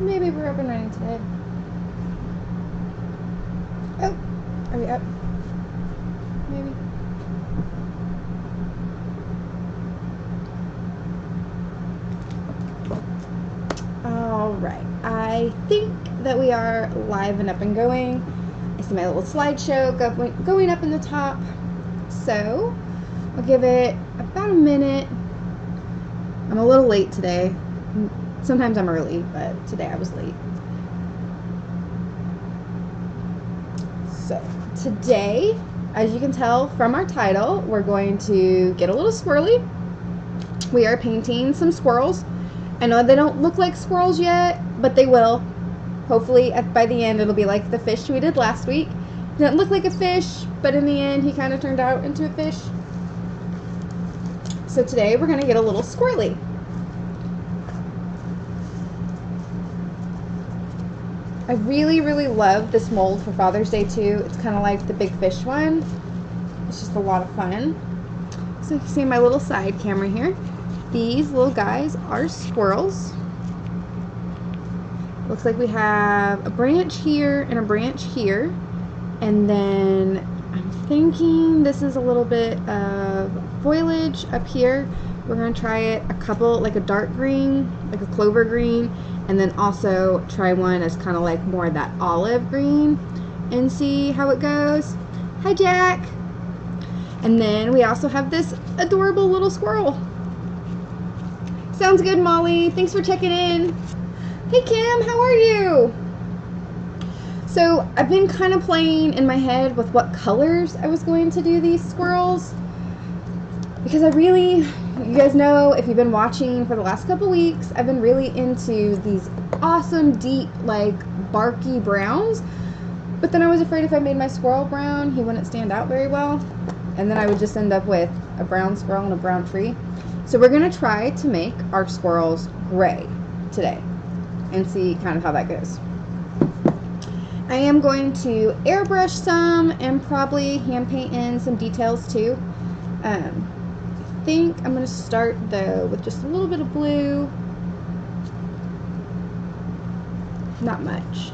Maybe we're up and running today. Oh, are we up? Maybe. Alright, I think that we are live and up and going. I see my little slideshow going up in the top. So, I'll give it about a minute. I'm a little late today. Sometimes I'm early, but today I was late. So, today, as you can tell from our title, we're going to get a little squirrely. We are painting some squirrels. I know they don't look like squirrels yet, but they will. Hopefully, by the end, it'll be like the fish we did last week. It didn't look like a fish, but in the end, he kind of turned out into a fish. So today, we're going to get a little squirrely. I really, really love this mold for Father's Day, too. It's kind of like the big fish one. It's just a lot of fun. So you can see my little side camera here. These little guys are squirrels. Looks like we have a branch here and a branch here. And then I'm thinking this is a little bit of foliage up here. We're going to try it a couple, like a dark green, like a clover green. And then also try one as kind of like more of that olive green and see how it goes. Hi, Jack. And then we also have this adorable little squirrel. Sounds good, Molly. Thanks for checking in. Hey, Kim, how are you? So I've been kind of playing in my head with what colors I was going to do these squirrels. Because you guys know, if you've been watching for the last couple weeks, I've been really into these awesome, deep, like, barky browns. But then I was afraid if I made my squirrel brown, he wouldn't stand out very well. And then I would just end up with a brown squirrel and a brown tree. So we're going to try to make our squirrels gray today and see kind of how that goes. I am going to airbrush some and probably hand paint in some details too. I think I'm going to start though with just a little bit of blue. Not much.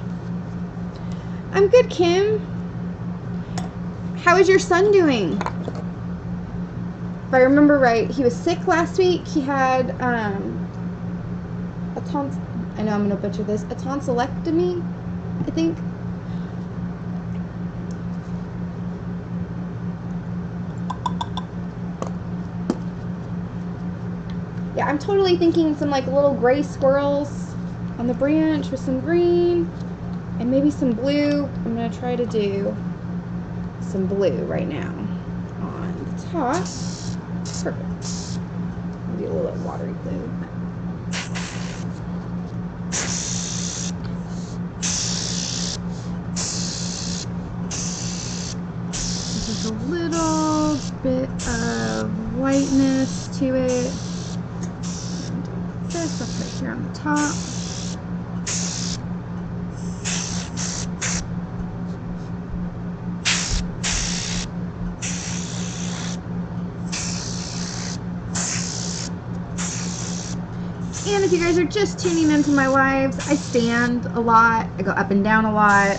I'm good, Kim. How is your son doing? If I remember right, he was sick last week. He had I know I'm going to butcher this, a tonsillectomy, I think. Yeah, I'm totally thinking some like little gray squirrels on the branch with some green and maybe some blue. I'm going to try to do some blue right now on the top. Perfect. Maybe a little watery blue. Just a little bit of whiteness to it. And this up right here on the top. And if you guys are just tuning into my lives, I stand a lot. I go up and down a lot.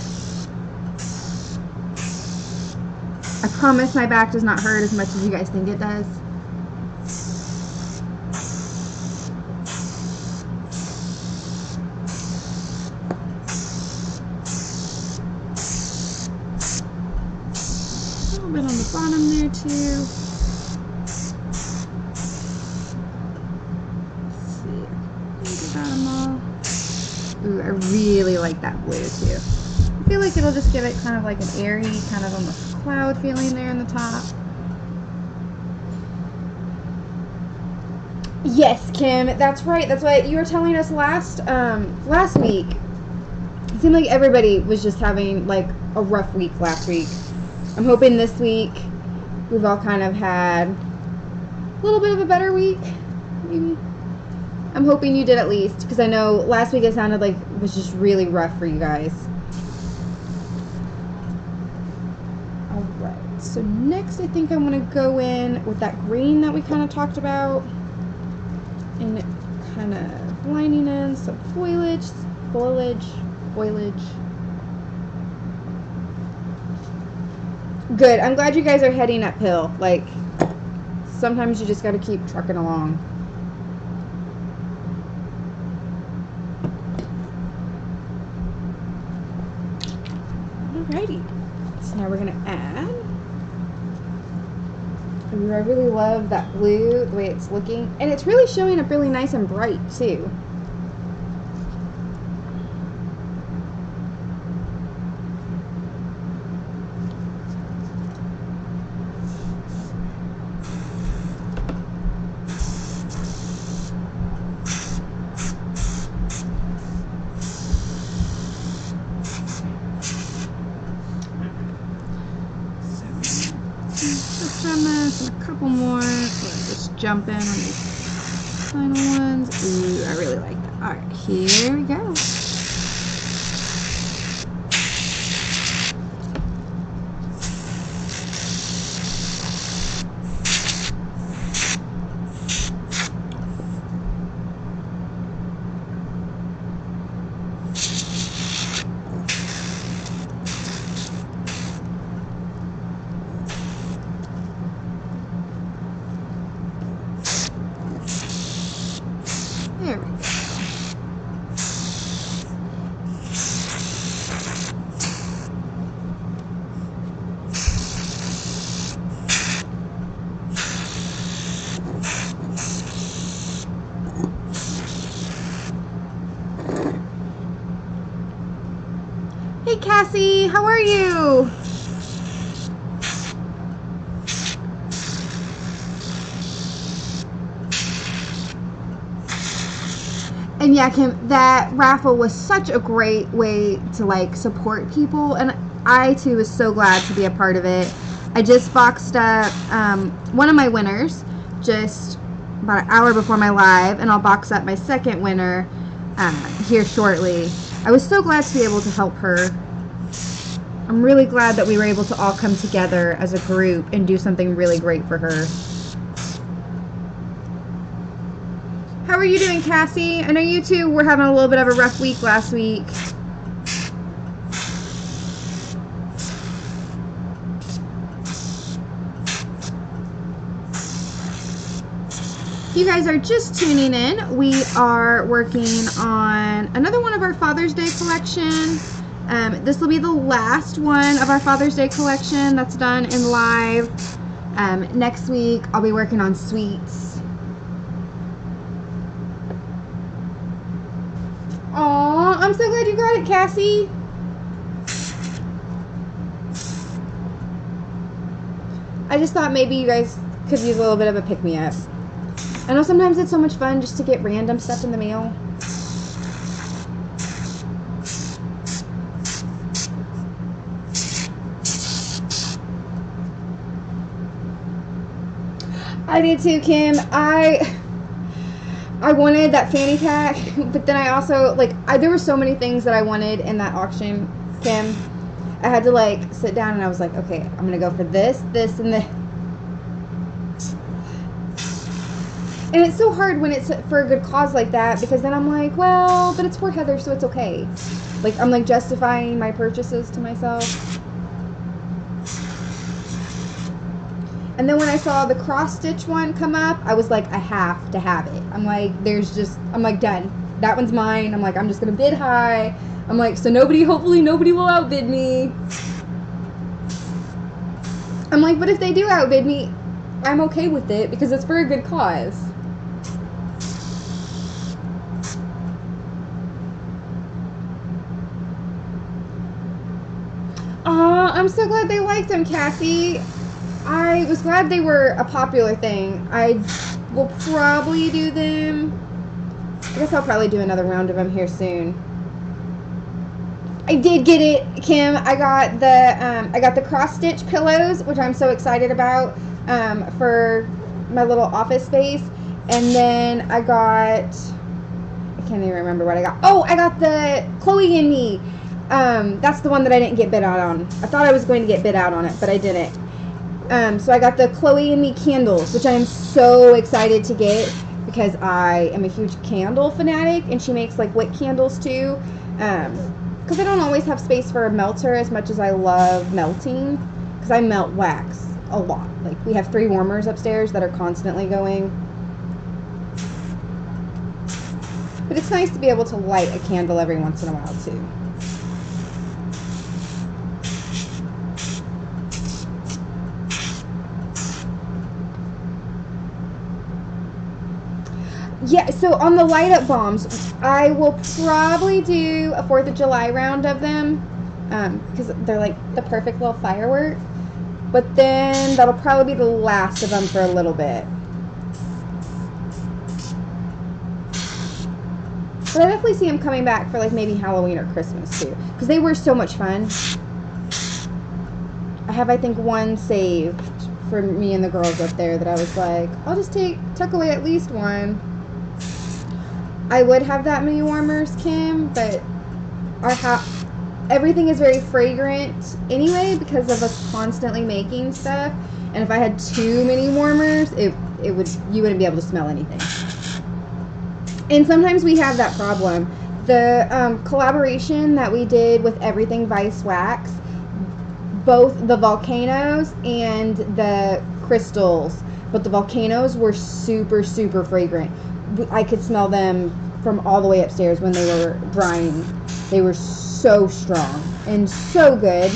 I promise my back does not hurt as much as you guys think it does. A little bit on the bottom there too. Ooh, I really like that blue too. I feel like it'll just give it kind of like an airy, kind of almost cloud feeling there in the top. Yes, Kim, that's right. That's what you were telling us last week. It seemed like everybody was just having like a rough week last week. I'm hoping this week we've all kind of had a little bit of a better week, maybe. I'm hoping you did at least, because I know last week it sounded like it was just really rough for you guys. Alright, so next I think I'm going to go in with that green that we kind of talked about. And kind of lining in some foliage. Foliage. Foliage. Good. I'm glad you guys are heading uphill. Like, sometimes you just got to keep trucking along. Alrighty. So now we're going to add. Ooh, I really love that blue, the way it's looking. And it's really showing up really nice and bright, too. A couple more. So just jump in on these final ones. Ooh, I really like that. All right, here we go. There we go. Hey Cassie, how are you? And yeah, Kim, that raffle was such a great way to like support people, and I too was so glad to be a part of it. I just boxed up one of my winners just about an hour before my live, and I'll box up my second winner here shortly. I was so glad to be able to help her. I'm really glad that we were able to all come together as a group and do something really great for her. How are you doing, Cassie? I know you two were having a little bit of a rough week last week. If you guys are just tuning in, we are working on another one of our Father's Day collection. This will be the last one of our Father's Day collection that's done in live. Next week, I'll be working on sweets. Aw, I'm so glad you got it, Cassie. I just thought maybe you guys could use a little bit of a pick-me-up. I know sometimes it's so much fun just to get random stuff in the mail. I did too, Kim. I wanted that fanny pack, but then I also, like, there were so many things that I wanted in that auction, Kim. I had to, like, sit down and I was like, okay, I'm going to go for this, this, and this. And it's so hard when it's for a good cause like that, because then I'm like, well, but it's for Heather, so it's okay. Like, I'm, like, justifying my purchases to myself. And then when I saw the cross-stitch one come up, I was like, I have to have it. I'm like, I'm like, done. That one's mine. I'm like, I'm just going to bid high. I'm like, so hopefully nobody will outbid me. I'm like, but if they do outbid me, I'm okay with it because it's for a good cause. I'm so glad they liked them, Cassie. I was glad they were a popular thing. I will probably do them. I guess I'll probably do another round of them here soon. I did get it, Kim. I got the cross stitch pillows, which I'm so excited about for my little office space. And then I can't even remember what I got. Oh, I got the Chloe and Me. That's the one that I didn't get bid out on. I thought I was going to get bid out on it, but I didn't. So I got the Chloe and Me candles, which I am so excited to get because I am a huge candle fanatic, and she makes like wick candles too. Because I don't always have space for a melter as much as I love melting, because I melt wax a lot. Like, we have 3 warmers upstairs that are constantly going. But it's nice to be able to light a candle every once in a while too. Yeah, so on the light up bombs, I will probably do a 4th of July round of them, because they're like the perfect little firework. But then that'll probably be the last of them for a little bit. But I definitely see them coming back for like maybe Halloween or Christmas too, because they were so much fun. I have, I think, one saved for me and the girls up there that I was like, I'll just tuck away at least one. I would have that many warmers, Kim, but everything is very fragrant anyway because of us constantly making stuff. And if I had too many warmers, you wouldn't be able to smell anything. And sometimes we have that problem. The collaboration that we did with Everything Vice Wax, both the volcanoes and the crystals, but the volcanoes were super, super fragrant. I could smell them from all the way upstairs when they were drying. They were so strong and so good.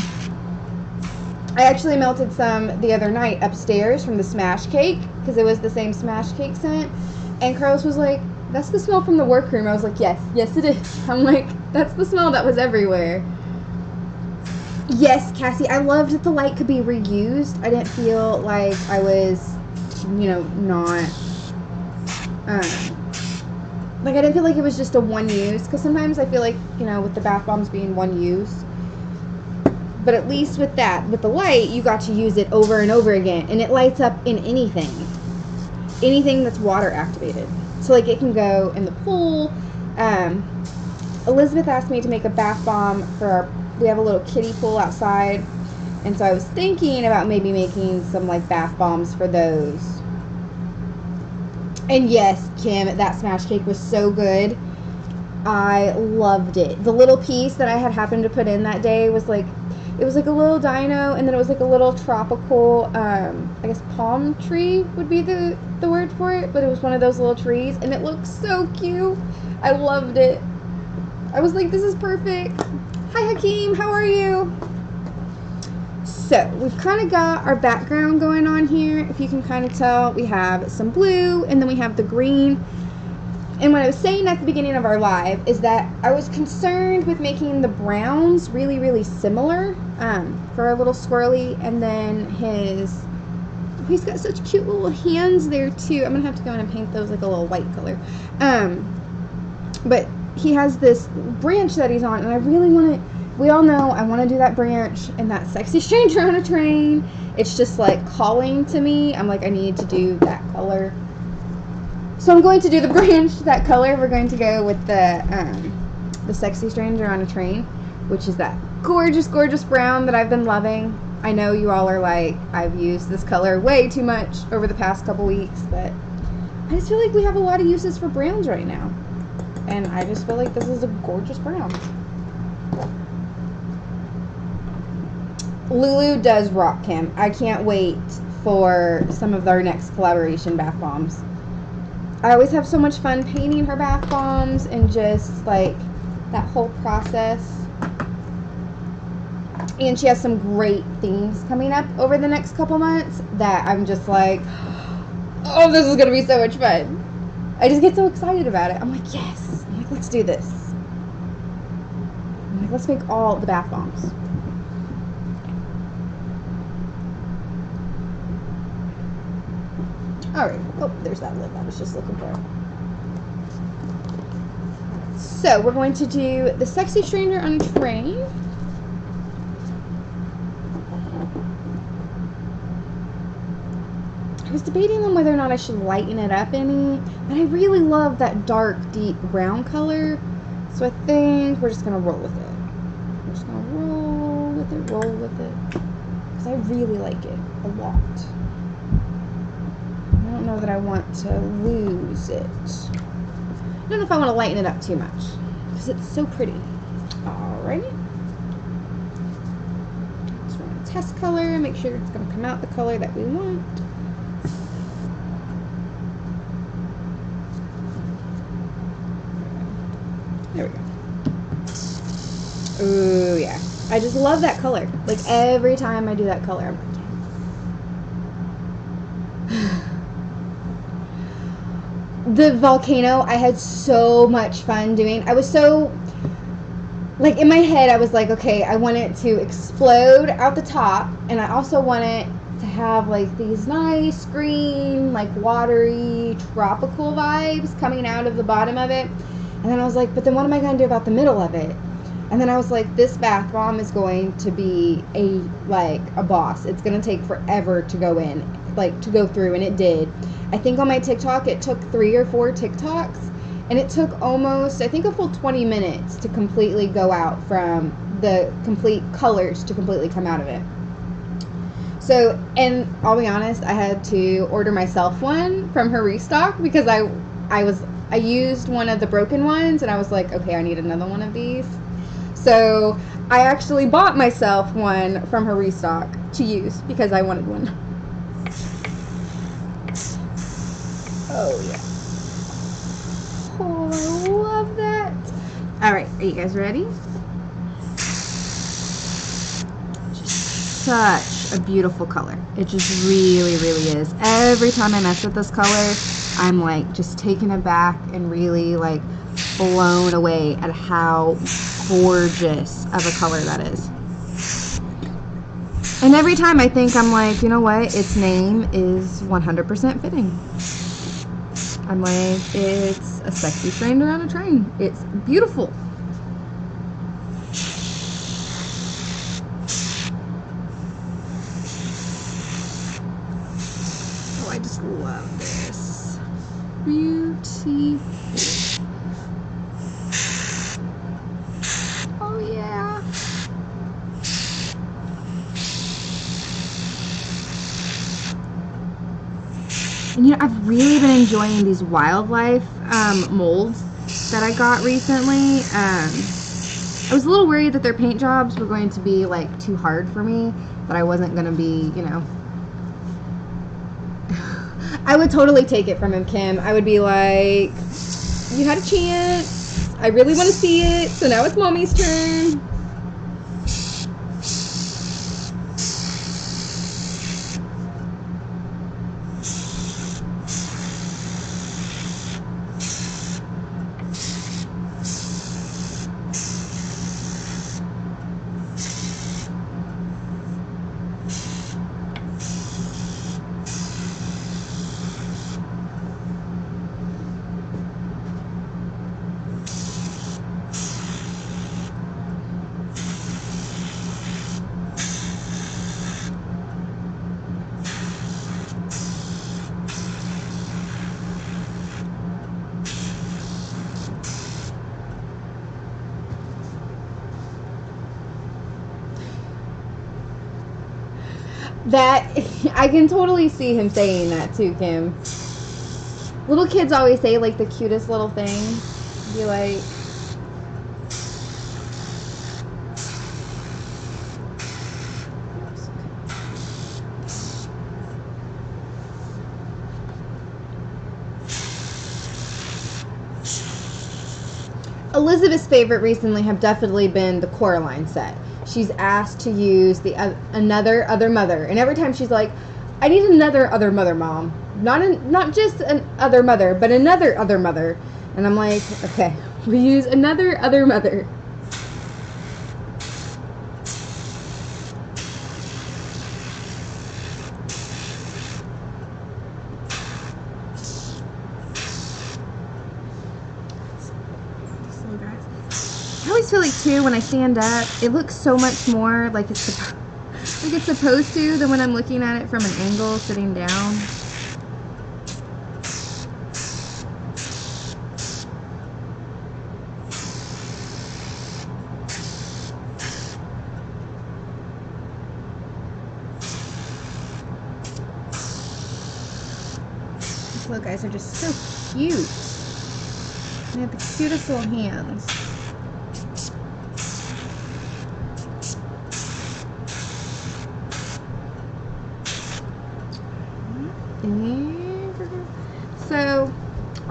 I actually melted some the other night upstairs from the smash cake because it was the same smash cake scent. And Carlos was like, that's the smell from the workroom. I was like, yes it is. I'm like, that's the smell that was everywhere. Yes, Cassie, I loved that the light could be reused. I didn't feel like I was, not, like I didn't feel like it was just a one use, because sometimes I feel like, with the bath bombs being one use, but at least with the light, you got to use it over and over again, and it lights up in anything that's water activated. So like it can go in the pool. Elizabeth asked me to make a bath bomb for we have a little kiddie pool outside, and so I was thinking about maybe making some like bath bombs for those. And yes, Kim, that smash cake was so good. I loved it. The little piece that I had happened to put in that day was like, it was like a little dino, and then it was like a little tropical, I guess palm tree would be the word for it, but it was one of those little trees, and it looked so cute. I loved it. I was like, this is perfect. Hi, Hakeem, how are you? So, we've kind of got our background going on here. If you can kind of tell, we have some blue, and then we have the green. And what I was saying at the beginning of our live is that I was concerned with making the browns really, really similar for our little squirrely. And then he's got such cute little hands there too. I'm going to have to go in and paint those like a little white color. But he has this branch that he's on, and I really want to, we all know I want to do that branch and that sexy stranger on a train. It's just like calling to me. I'm like, I need to do that color. So I'm going to do the branch that color. We're going to go with the sexy stranger on a train, which is that gorgeous, gorgeous brown that I've been loving. I know you all are like, I've used this color way too much over the past couple weeks, but I just feel like we have a lot of uses for browns right now. And I just feel like this is a gorgeous brown. Lulu does rock, Kim. I can't wait for some of our next collaboration bath bombs. I always have so much fun painting her bath bombs and just like that whole process. And she has some great things coming up over the next couple months that I'm just like, oh, this is going to be so much fun. I just get so excited about it. I'm like, yes. I'm like, let's do this. I'm like, let's make all the bath bombs. Alright. Oh, there's that lip I was just looking for. So, we're going to do the sexy stranger on a train. I was debating on whether or not I should lighten it up any, but I really love that dark, deep brown color. So I think we're just going to roll with it. We're just going to roll with it, because I really like it a lot. I don't know that I want to lose it. I don't know if I want to lighten it up too much, because it's so pretty. Alrighty. Just run a test color and make sure it's going to come out the color that we want. There we go. Ooh, yeah. I just love that color. Like, every time I do that color, I'm like, the volcano, I had so much fun doing. I was so, like, in my head, I was like, okay, I want it to explode out the top, and I also want it to have, like, these nice green, like, watery, tropical vibes coming out of the bottom of it. And then I was like, but then what am I going to do about the middle of it? And then I was like, this bath bomb is going to be a boss. It's going to take forever to go in, like, to go through, and it did. I think on my TikTok, it took 3 or 4 TikToks, and it took almost, I think, a full 20 minutes to completely go out from the complete colors to completely come out of it. So, and I'll be honest, I had to order myself one from her restock because I used one of the broken ones, and I was like, okay, I need another one of these. So I actually bought myself one from her restock to use because I wanted one. Oh, yeah. Oh, I love that. All right, are you guys ready? Such a beautiful color. It just really, really is. Every time I mess with this color, I'm like just taken aback and really like blown away at how gorgeous of a color that is. And every time I think, I'm like, you know what, its name is 100% fitting. I'm like, it's a sexy train around a train. It's beautiful. Oh, I just love this. Beautiful. Oh, yeah. And, you know, I've really been enjoying these wildlife molds that I got recently. I was a little worried that their paint jobs were going to be, like, too hard for me, that I wasn't going to be, you know. I would totally take it from him, Kim. I would be like, you had a chance. I really want to see it, so now it's Mommy's turn. That, I can totally see him saying that too, Kim. Little kids always say, like, the cutest little things. Be like, Elizabeth's favorite recently have definitely been the Coraline set. She's asked to use the another other mother, and every time she's like, I need another other mother, Mom. Not just an other mother, but another other mother. And I'm like, okay, we use another other mother. I always feel like too when I stand up, it looks so much more like it's supposed to than when I'm looking at it from an angle sitting down. These little guys are just so cute. They have the cutest little hands.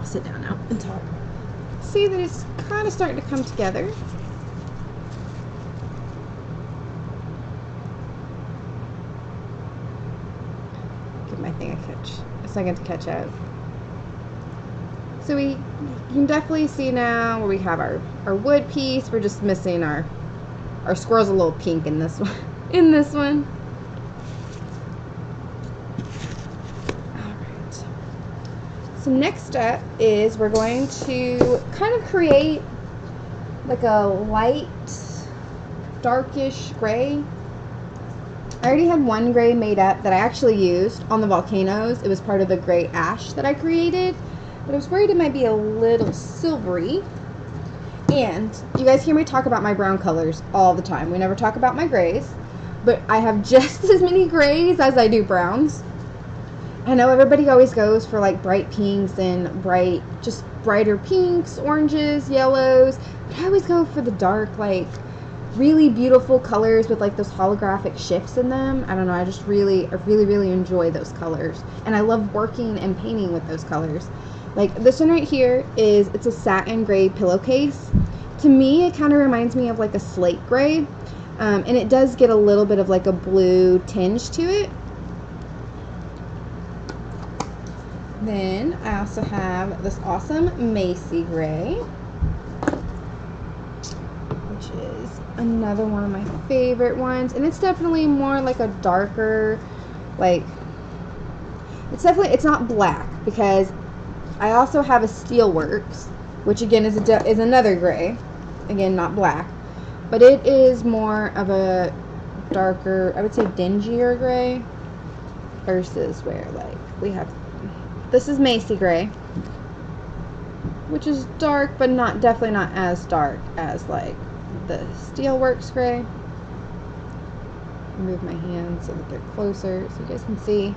I'll sit down now and talk. See that it's kind of starting to come together. Give my thing a second to catch up. So you can definitely see now where we have our wood piece. We're just missing our squirrel's a little pink in this one. In this one. Alright. So next up is we're going to kind of create like a light, darkish gray. I already had one gray made up that I actually used on the volcanoes. It was part of the gray ash that I created. But I was worried it might be a little silvery. And you guys hear me talk about my brown colors all the time. We never talk about my grays. But I have just as many grays as I do browns. I know everybody always goes for like bright pinks and just brighter pinks, oranges, yellows. But I always go for the dark, like really beautiful colors with like those holographic shifts in them. I don't know, I really enjoy those colors. And I love working and painting with those colors. Like this one right here it's a satin gray pillowcase. To me, it kind of reminds me of like a slate gray. And it does get a little bit of like a blue tinge to it. Then I also have this awesome Macy gray, which is another one of my favorite ones. And it's definitely more like a darker, like, it's not black, because I also have a Steelworks, which again is another gray, again not black, but it is more of a darker, I would say dingier gray, versus where like we have, this is Macy gray, which is dark, but definitely not as dark as like the Steelworks gray. Move my hands so that they're closer so you guys can see,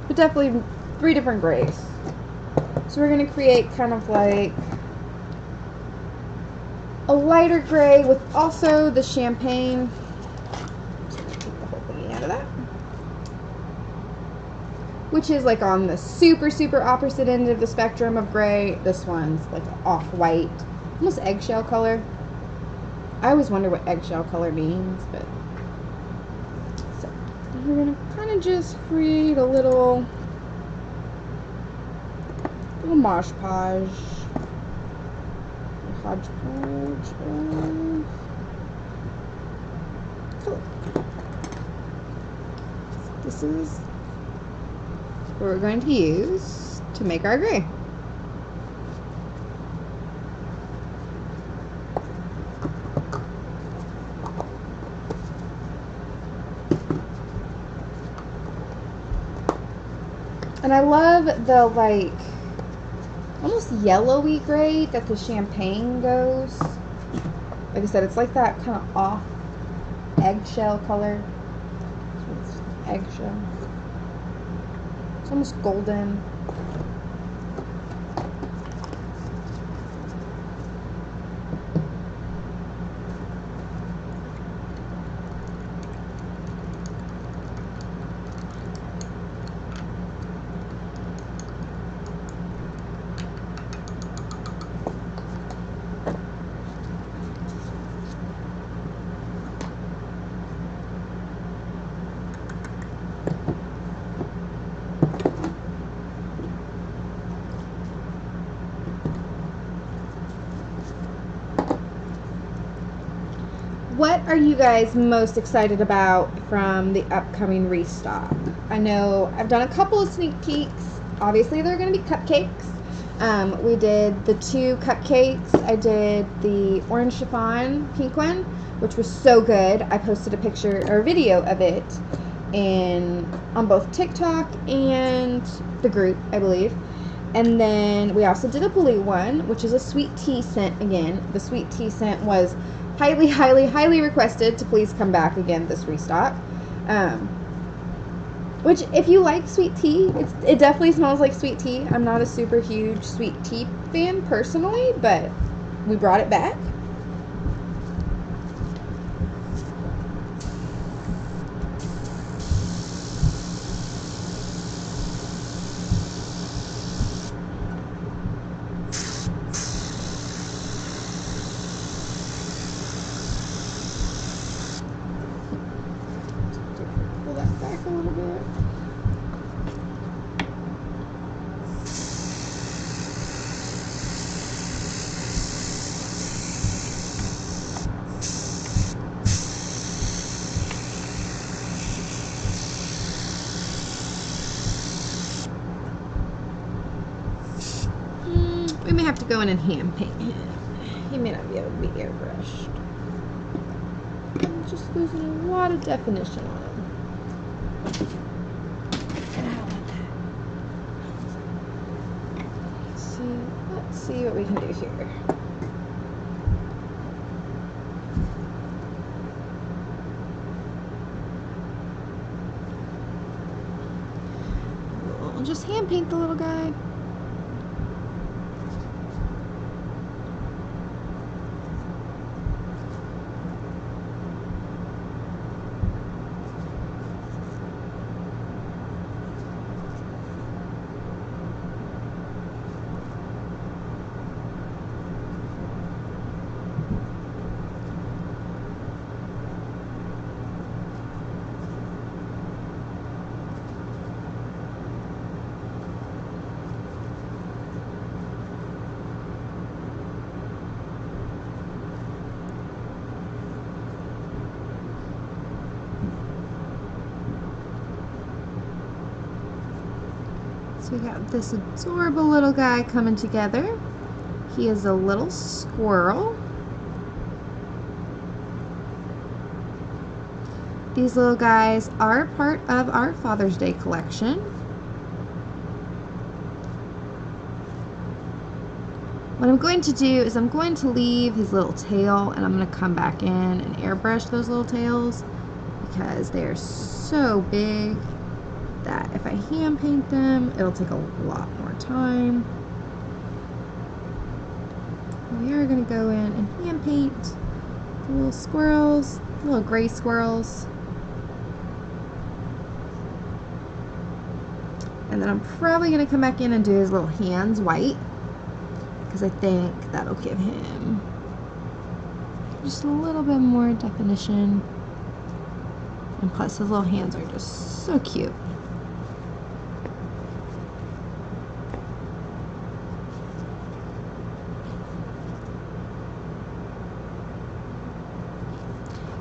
but definitely 3 different grays. So we're going to create kind of like a lighter gray with also the champagne. Just going to take the whole thing out of that. Which is like on the super opposite end of the spectrum of gray. This one's like an off-white, almost eggshell color. I always wonder what eggshell color means, but so we're going to kind of just create a little mosh podge. Hodgepodge of color. This is what we're going to use to make our gray. And I love the like almost yellowy gray that the champagne goes. Like I said, it's like that kind of off eggshell color. Eggshell. It's almost golden. What are you guys most excited about from the upcoming restock? I know I've done a couple of sneak peeks. Obviously, they're going to be cupcakes. We did the 2 cupcakes. I did the orange chiffon pink one, which was so good. I posted a picture or a video of it on both TikTok and the group, I believe. And then we also did a blue one, which is a sweet tea scent again. The sweet tea scent was highly requested to please come back again this restock. Which, if you like sweet tea, it definitely smells like sweet tea. I'm not a super huge sweet tea fan personally, but we brought it back. We may have to go in and hand paint him. He may not be able to be airbrushed. I'm just losing a lot of definition on him. Let's see what we can do here. We'll just hand paint the little guy. So we got this adorable little guy coming together. He is a little squirrel. These little guys are part of our Father's Day collection. What I'm going to do is I'm going to leave his little tail, and I'm going to come back in and airbrush those little tails because they're so big that if I hand paint them, it'll take a lot more time. We are going to go in and hand paint the little squirrels, the little gray squirrels. And then I'm probably going to come back in and do his little hands white because I think that'll give him just a little bit more definition. And plus his little hands are just so cute.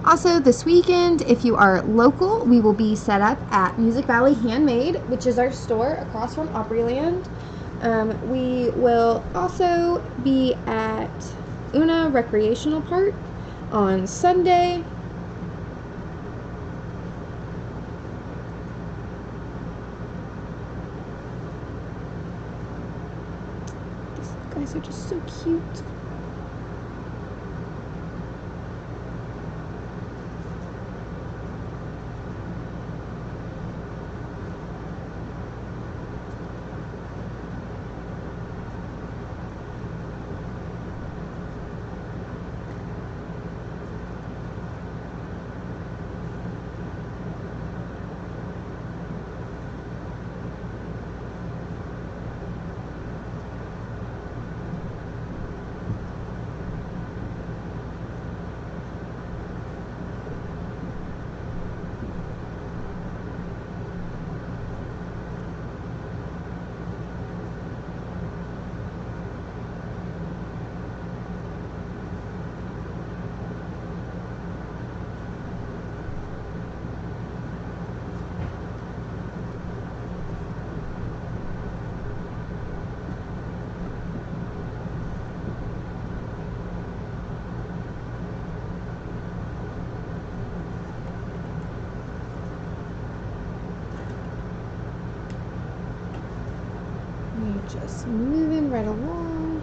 Also, this weekend, if you are local, we will be set up at Music Valley Handmade, which is our store across from Opryland. We will also be at Una Recreational Park on Sunday. These guys are just so cute. Just moving right along.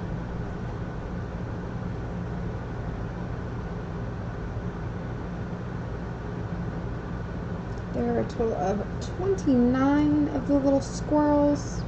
There are a total of 29 of the little squirrels.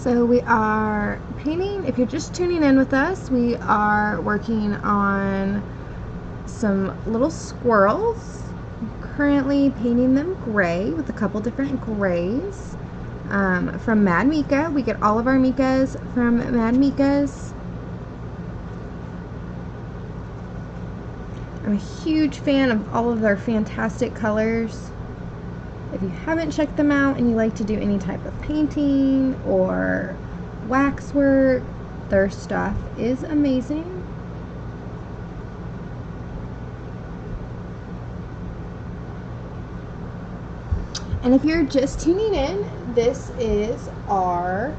So we are painting, if you're just tuning in with us, we are working on some little squirrels. I'm currently painting them gray with a couple different grays from Mad Mika. We get all of our Mikas from Mad Mika's. I'm a huge fan of all of their fantastic colors. If you haven't checked them out and you like to do any type of painting or waxwork, their stuff is amazing. And if you're just tuning in, this is our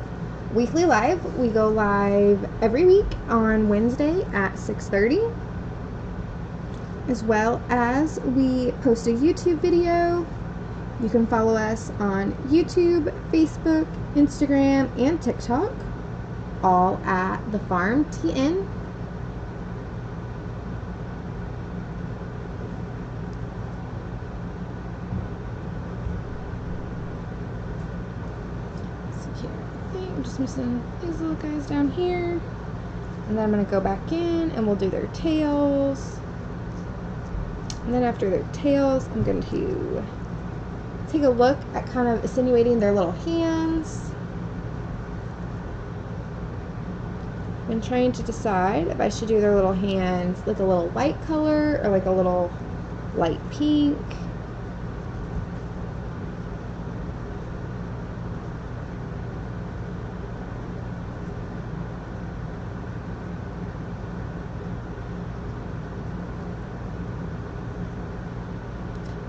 weekly live. We go live every week on Wednesday at 6:30. As well as we post a YouTube video. You can follow us on YouTube, Facebook, Instagram, and TikTok, all at The Farm TN. So here, I think I'm just missing these little guys down here. And then I'm going to go back in and we'll do their tails. And then after their tails, I'm going to take a look at kind of insinuating their little hands. I'm trying to decide if I should do their little hands like a little light color or like a little light pink.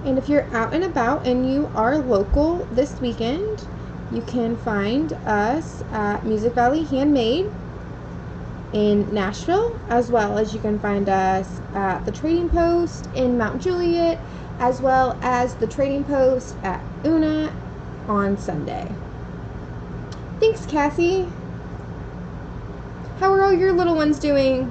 And if you're out and about and you are local this weekend, you can find us at Music Valley Handmade in Nashville, as well as you can find us at the Trading Post in Mount Juliet, as well as the Trading Post at Una on Sunday. Thanks, Cassie. How are all your little ones doing?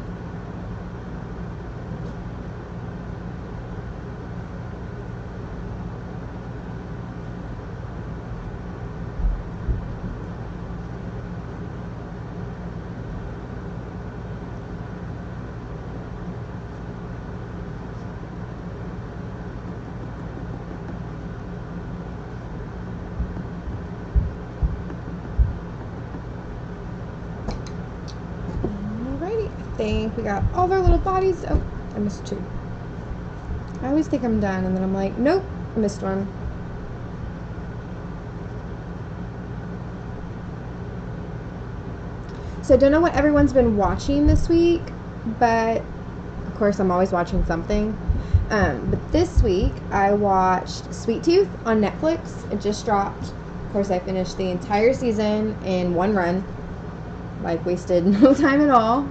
I think we got all their little bodies. Oh, I missed two. I always think I'm done and then I'm like, nope, I missed one. So I don't know what everyone's been watching this week, but of course I'm always watching something. But this week I watched Sweet Tooth on Netflix. It just dropped. Of course I finished the entire season in one run. Like, wasted no time at all.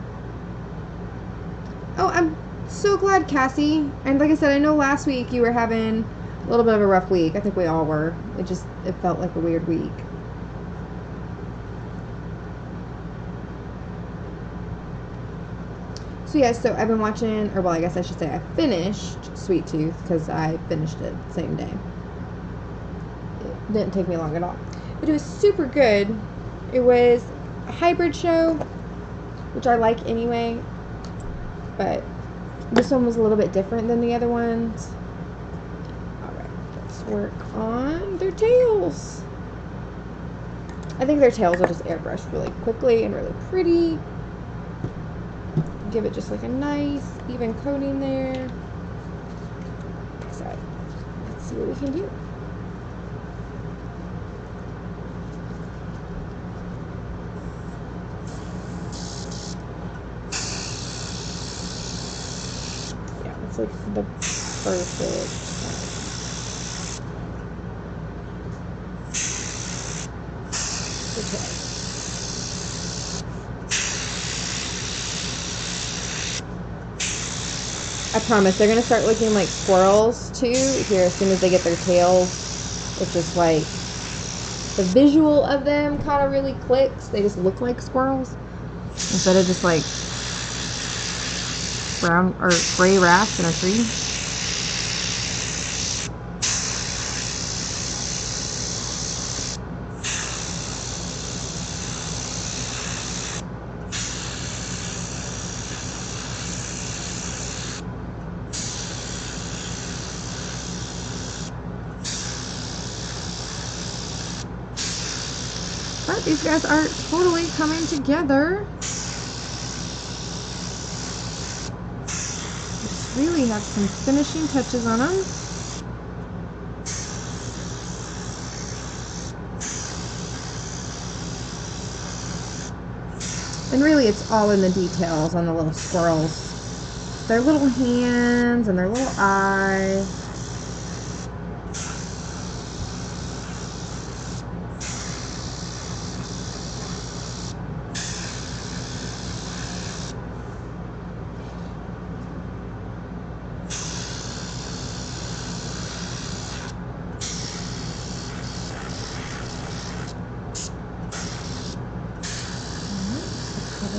Oh, I'm so glad, Cassie. And like I said, I know last week you were having a little bit of a rough week. I think we all were. It felt like a weird week. So yeah, so I've been watching, or well, I guess I should say I finished Sweet Tooth because I finished it the same day. It didn't take me long at all. But it was super good. It was a hybrid show, which I like anyway. But this one was a little bit different than the other ones. Alright, let's work on their tails. I think their tails will just airbrush really quickly and really pretty. Give it just like a nice, even coating there. So, let's see what we can do. It's like the perfect okay. I promise they're gonna start looking like squirrels too here as soon as they get their tails. It's just like the visual of them kind of really clicks. They just look like squirrels instead of just like brown or gray rats in a tree. these guys are totally coming together. Just really have some finishing touches on them. And really it's all in the details on the little squirrels. Their little hands and their little eyes.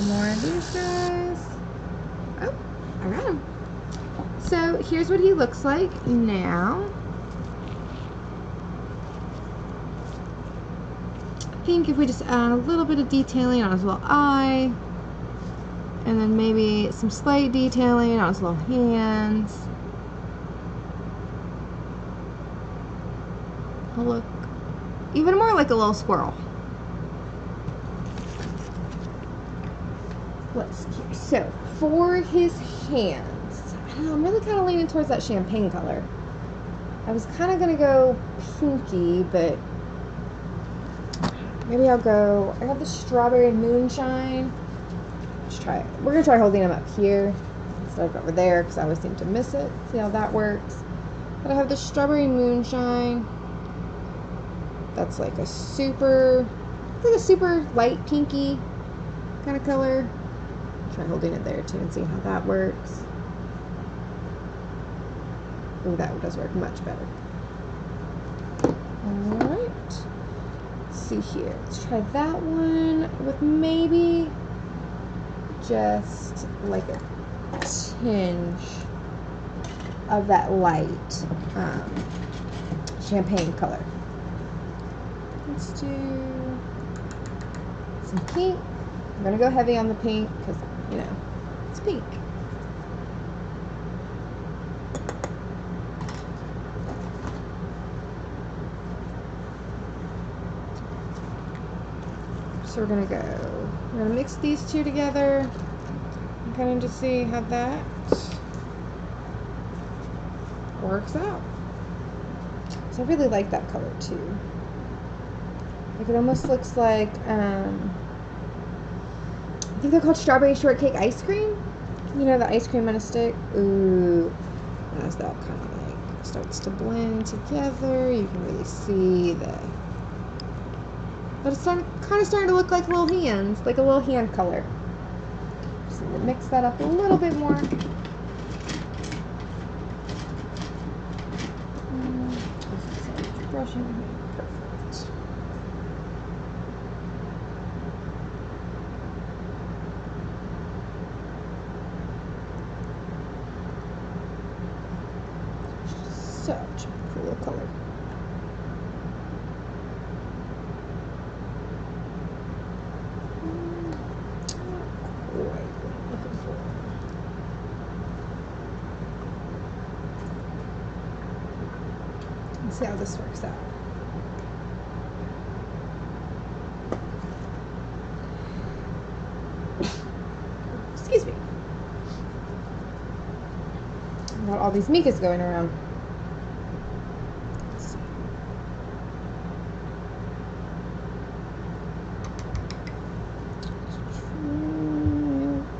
More of these guys. Oh, I got him. So here's what he looks like now. I think if we just add a little bit of detailing on his little eye, and then maybe some slight detailing on his little hands, he'll look even more like a little squirrel. Let's see. So for his hands, I don't know, I'm really kind of leaning towards that champagne color. I was kind of gonna go pinky, but maybe I'll go. I have the strawberry moonshine. Let's try it. We're gonna try holding them up here instead of over there because I always seem to miss it. See how that works. But I have the strawberry moonshine. That's like a super light pinky kind of color. Try holding it there too and see how that works. Oh, that does work much better. Alright. Let's see here. Let's try that one with maybe just like a tinge of that light champagne color. Let's do some pink. I'm going to go heavy on the pink because, you know, it's pink. So we're going to mix these two together and kind of just see how that works out. So I really like that color too. Like it almost looks like, I think they're called strawberry shortcake ice cream. You know, the ice cream on a stick. Ooh, as that kind of like starts to blend together, you can really see that. But it's kind of starting to look like little hands, like a little hand color. Just need to mix that up a little bit more. Brushing. Perfect. Such a cool color. Let's see how this works out. Excuse me. Got all these mikas going around.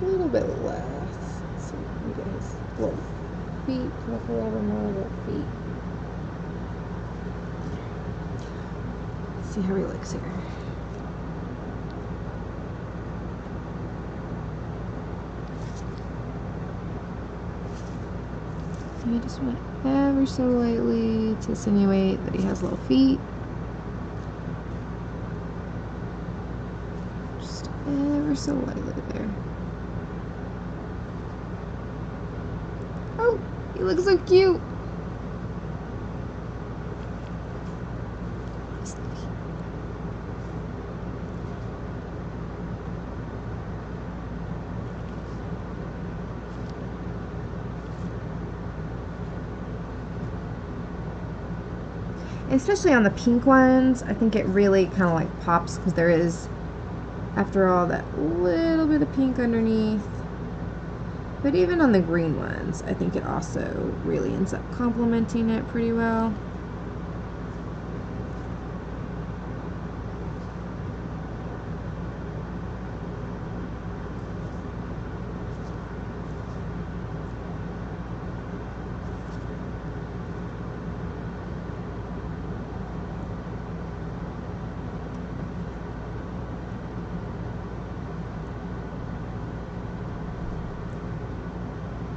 A little bit less. Let's see if we get his little feet. Look a little more little feet. See how he looks here. I just went ever so lightly to insinuate that he has little feet. Just ever so lightly there. Oh, he looks so cute. especially on the pink ones, I think it really kind of like pops because there is, after all, that little bit of pink underneath. But even on the green ones, I think it also really ends up complementing it pretty well.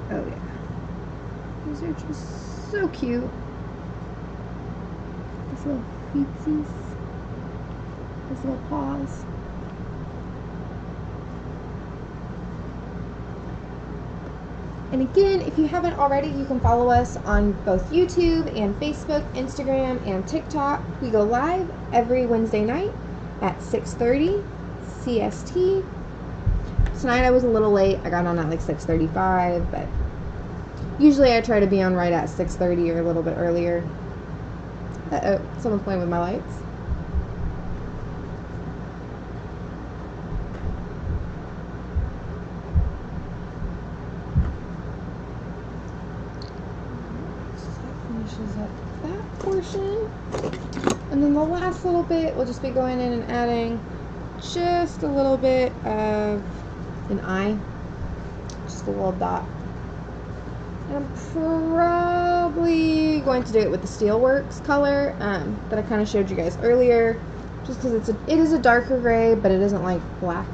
Oh yeah, these are just so cute. These little feetsies, these little paws. And again, if you haven't already, you can follow us on both YouTube and Facebook, Instagram, and TikTok. We go live every Wednesday night at 6:30 CST. Tonight I was a little late. I got on at like 6:35, but usually I try to be on right at 6:30 or a little bit earlier. Uh-oh, someone's playing with my lights. Finishes up that portion, and then the last little bit we'll just be going in and adding just a little bit of an eye, just a little dot, and I'm probably going to do it with the Steelworks color that I kind of showed you guys earlier, just because it is a darker gray, but it isn't like black,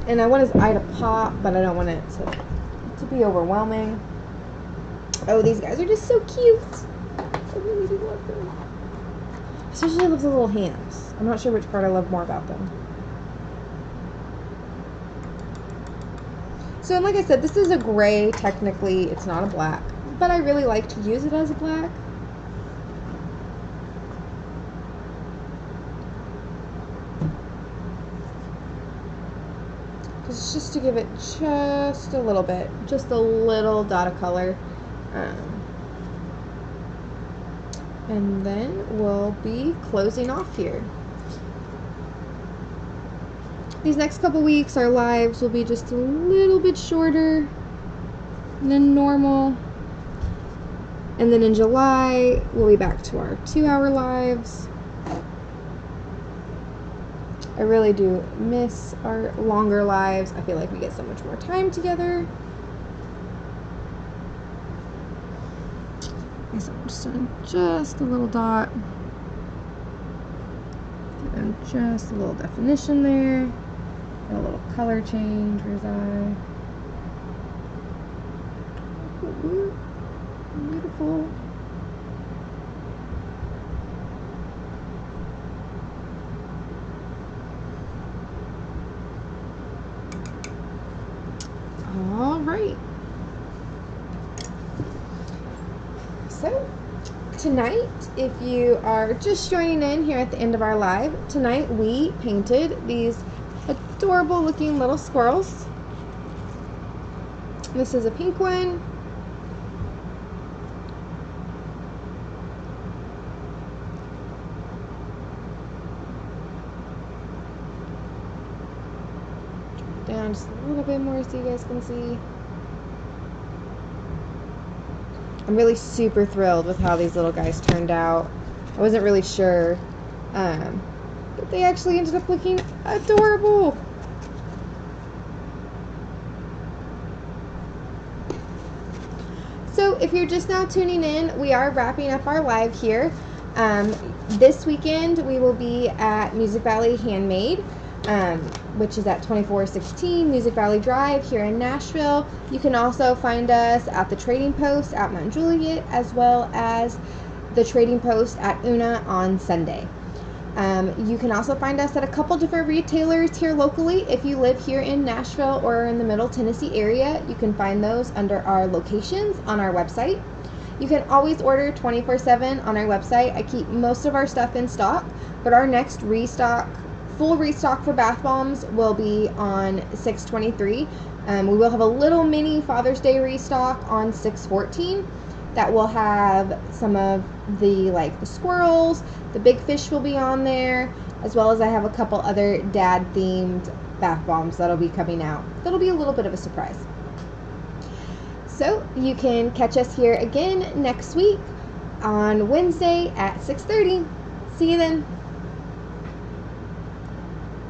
and I want his eye to pop, but I don't want it to be overwhelming. Oh, these guys are just so cute. I really do love them. Especially I love the little hands. I'm not sure which part I love more about them. So, like I said, this is a gray. Technically, it's not a black, but I really like to use it as a black. It's just to give it just a little bit, just a little dot of color. And then we'll be closing off here. These next couple weeks, our lives will be just a little bit shorter than normal. And then in July, we'll be back to our 2-hour lives. I really do miss our longer lives. I feel like we get so much more time together. So I'm just doing just a little dot. And just a little definition there. And a little color change for his eye. Ooh, beautiful. All right. So, tonight, if you are just joining in here at the end of our live, tonight we painted these adorable looking little squirrels. This is a pink one. Down just a little bit more so you guys can see. I'm really super thrilled with how these little guys turned out. I wasn't really sure, but they actually ended up looking adorable. So if you're just now tuning in, we are wrapping up our live here. This weekend we will be at Music Valley Handmade, which is at 2416 Music Valley Drive here in Nashville. You can also find us at the Trading Post at Mount Juliet, as well as the Trading Post at Una on Sunday. You can also find us at a couple different retailers here locally. If you live here in Nashville or in the Middle Tennessee area, you can find those under our locations on our website. You can always order 24/7 on our website. I keep most of our stuff in stock, but our next full restock for bath bombs will be on 6/23. We will have a little mini Father's Day restock on 6/14. that will have some of the the squirrels. The big fish will be on there, as well as I have a couple other dad themed bath bombs that'll be coming out. That'll be a little bit of a surprise. So you can catch us here again next week on Wednesday at 6:30. See you then.